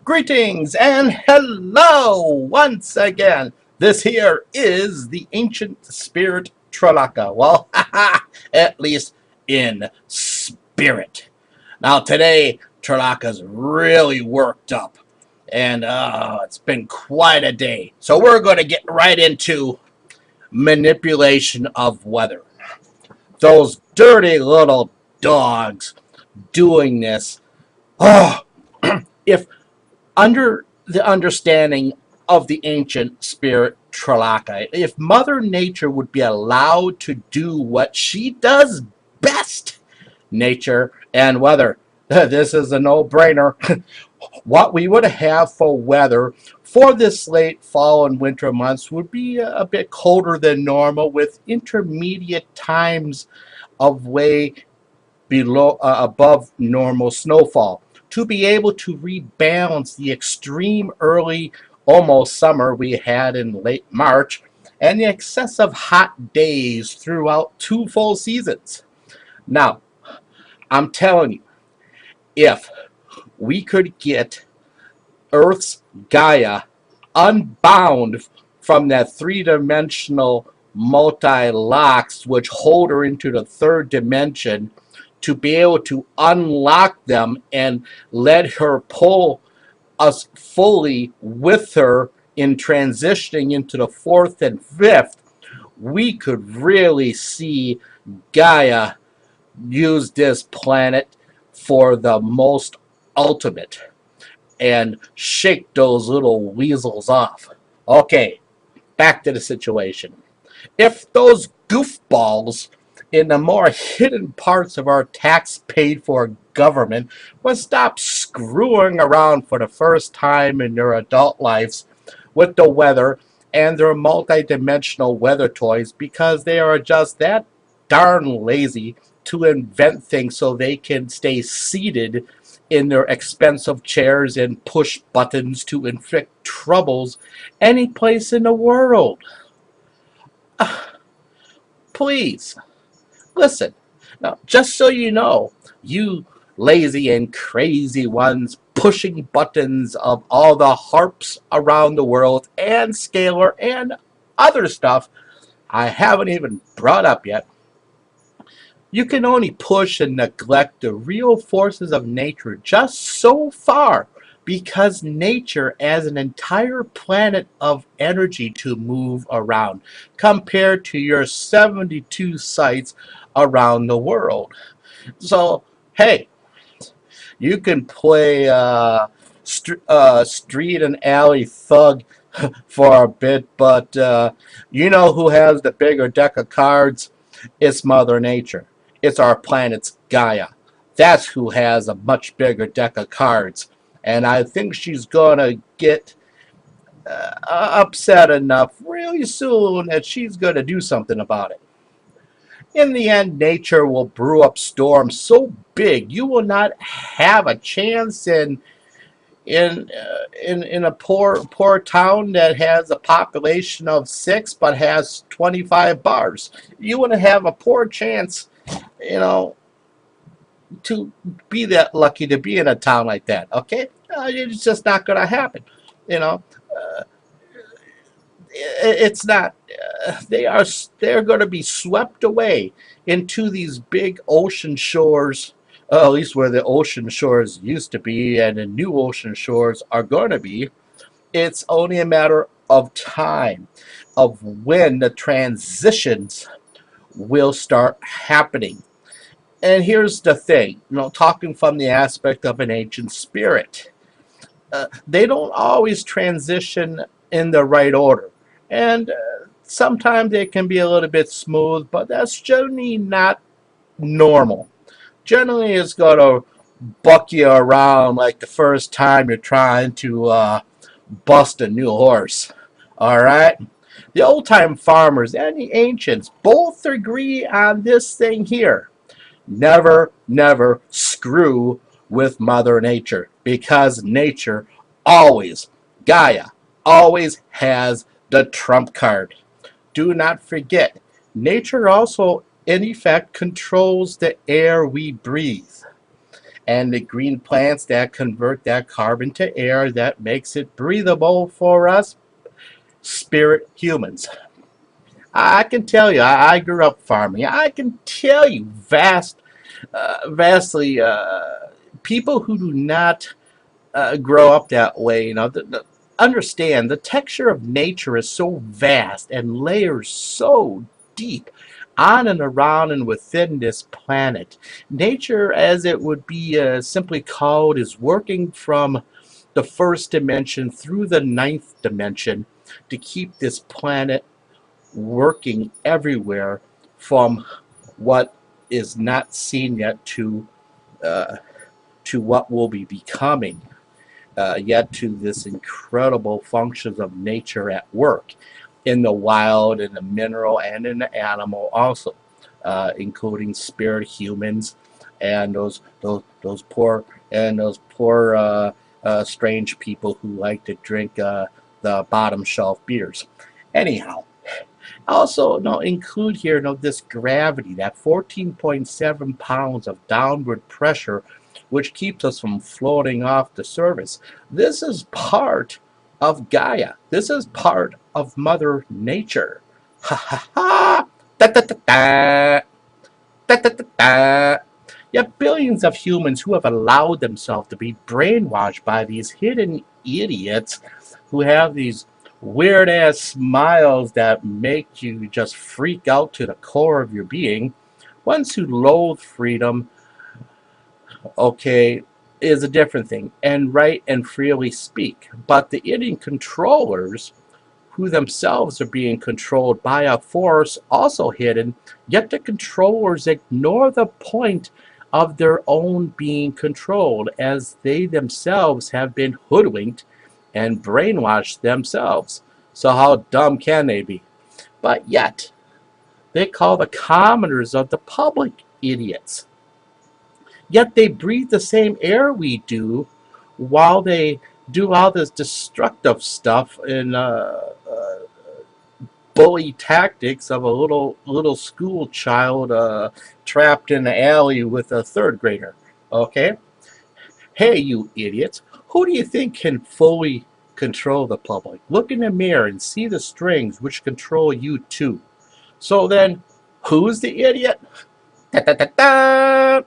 Greetings and hello once again. This here is the ancient spirit Tralaka. Well, at least in spirit. Now today, Tralaka's really worked up, and it's been quite a day. So we're going to get right into manipulation of weather. Those dirty little dogs doing this. Oh, if under the understanding of the ancient spirit Tralaka, if Mother Nature would be allowed to do what she does best, nature and weather, this is a no-brainer. What we would have for weather for this late fall and winter months would be a bit colder than normal, with intermediate times of way below above normal snowfall, to be able to rebalance the extreme early almost summer we had in late March and the excessive hot days throughout 2 full seasons. Now, I'm telling you, if we could get Earth's Gaia unbound from that three-dimensional multi-locks which hold her into the third dimension, to be able to unlock them and let her pull us fully with her in transitioning into the fourth and fifth, we could really see Gaia use this planet for the most ultimate and shake those little weasels off. Okay, back to the situation. If those goofballs in the more hidden parts of our tax-paid-for government would stop screwing around for the first time in their adult lives with the weather and their multi-dimensional weather toys, because they are just that darn lazy to invent things so they can stay seated in their expensive chairs and push buttons to inflict troubles any place in the world. Please. Listen, now, just so you know, you lazy and crazy ones pushing buttons of all the harps around the world and scalar and other stuff I haven't even brought up yet, you can only push and neglect the real forces of nature just so far, because nature as an entire planet of energy to move around compared to your 72 sites around the world. So, hey, you can play street and alley thug for a bit, but you know who has the bigger deck of cards? It's Mother Nature. It's our planet's Gaia. That's who has a much bigger deck of cards. And I think she's going to get upset enough really soon that she's going to do something about it. In the end, nature will brew up storms so big you will not have a chance in a poor town that has a population of 6 but has 25 bars. You wouldn't have a poor chance, you know, to be that lucky to be in a town like that. Okay, it's just not going to happen. You know, it's not. They're going to be swept away into these big ocean shores. At least where the ocean shores used to be, and the new ocean shores are going to be. It's only a matter of time of when the transitions will start happening. And here's the thing, talking from the aspect of an ancient spirit, they don't always transition in the right order. And sometimes they can be a little bit smooth, but that's generally not normal. Generally, it's going to buck you around like the first time you're trying to bust a new horse. All right? The old-time farmers and the ancients both agree on this thing here. Never, never screw with Mother Nature, because nature always, Gaia, always has the trump card. Do not forget, nature also, in effect, controls the air we breathe. and the green plants that convert that carbon to air that makes it breathable for us spirit humans. I can tell you, I grew up farming. I can tell you, vastly, people who do not grow up that way, understand the texture of nature is so vast and layers so deep on and around and within this planet. Nature, as it would be simply called, is working from the first dimension through the ninth dimension to keep this planet working everywhere from what is not seen yet uh, to what will be becoming yet to this incredible functions of nature at work in the wild, in the mineral, and in the animal also, including spirit humans and those poor strange people who like to drink the bottom shelf beers. Anyhow, also, include here, this gravity, that 14.7 pounds of downward pressure, which keeps us from floating off the surface. This is part of Gaia. This is part of Mother Nature. Ha ha ha! Da da da da! Da da da da! Yet billions of humans who have allowed themselves to be brainwashed by these hidden idiots who have these weird ass smiles that make you just freak out to the core of your being. Ones who loathe freedom, okay, is a different thing, and write and freely speak. But the idiot controllers, who themselves are being controlled by a force also hidden, yet the controllers ignore the point of their own being controlled, as they themselves have been hoodwinked and brainwashed themselves. So how dumb can they be? But yet, they call the commoners of the public idiots. Yet they breathe the same air we do while they do all this destructive stuff in bully tactics of a little school child trapped in the alley with a third grader. Okay? Hey, you idiots. Who do you think can fully control the public? Look in the mirror and see the strings which control you too. So then, who's the idiot? Da, da, da, da.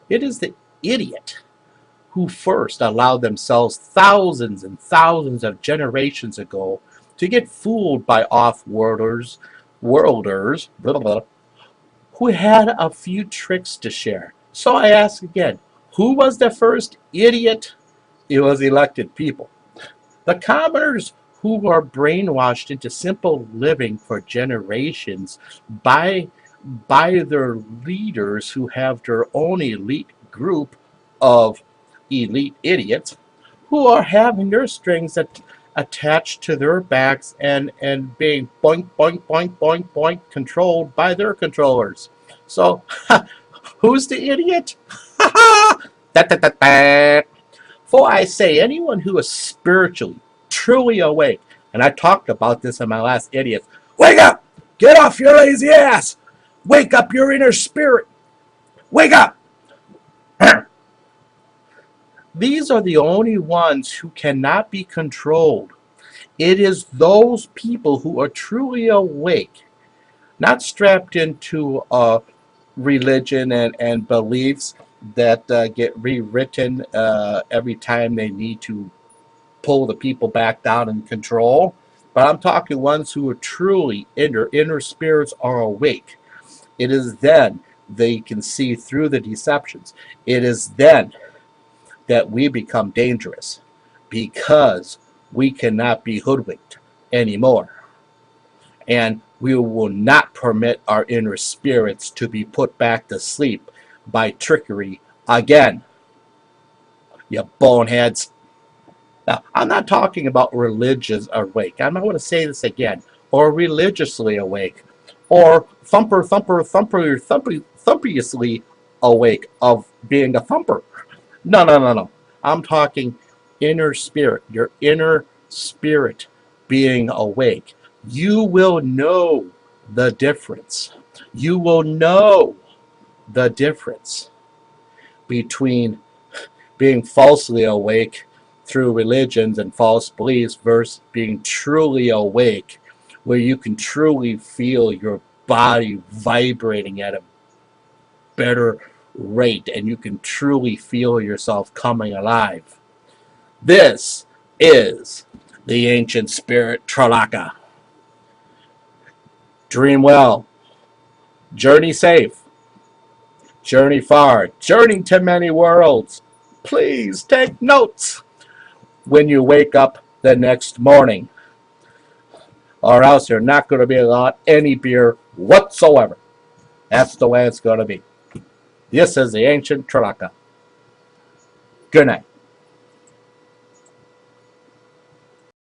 It is the idiot who first allowed themselves thousands and thousands of generations ago to get fooled by worlders, blah, blah, blah, who had a few tricks to share. So I ask again, who was the first idiot? It was elected people. The commoners who were brainwashed into simple living for generations by their leaders who have their own elite group of elite idiots who are having their strings attached to their backs and being boink, boink, boink, boink, boink controlled by their controllers. So, who's the idiot? Da, da, da, da. For I say, anyone who is spiritually, truly awake, and I talked about this in my last idiot, wake up! Get off your lazy ass! Wake up your inner spirit! Wake up! These are the only ones who cannot be controlled. It is those people who are truly awake, not strapped into religion and beliefs that get rewritten every time they need to pull the people back down and control. But I'm talking ones who are truly inner spirits are awake. It is then they can see through the deceptions. It is then that we become dangerous because we cannot be hoodwinked anymore. And we will not permit our inner spirits to be put back to sleep by trickery again. You boneheads. Now, I'm not talking about religious awake. I'm not going to say this again. Or religiously awake. Or thumperiously awake of being a thumper. No, no, no, no. I'm talking inner spirit. Your inner spirit being awake. You will know the difference. You will know the difference between being falsely awake through religions and false beliefs versus being truly awake, where you can truly feel your body vibrating at a better rate and you can truly feel yourself coming alive. This is the ancient spirit Tralaka. Dream well, journey safe, journey far, journey to many worlds. Please take notes when you wake up the next morning, or else you're not going to be allowed any beer whatsoever. That's the way it's going to be. This is the ancient Tralaka. Good night.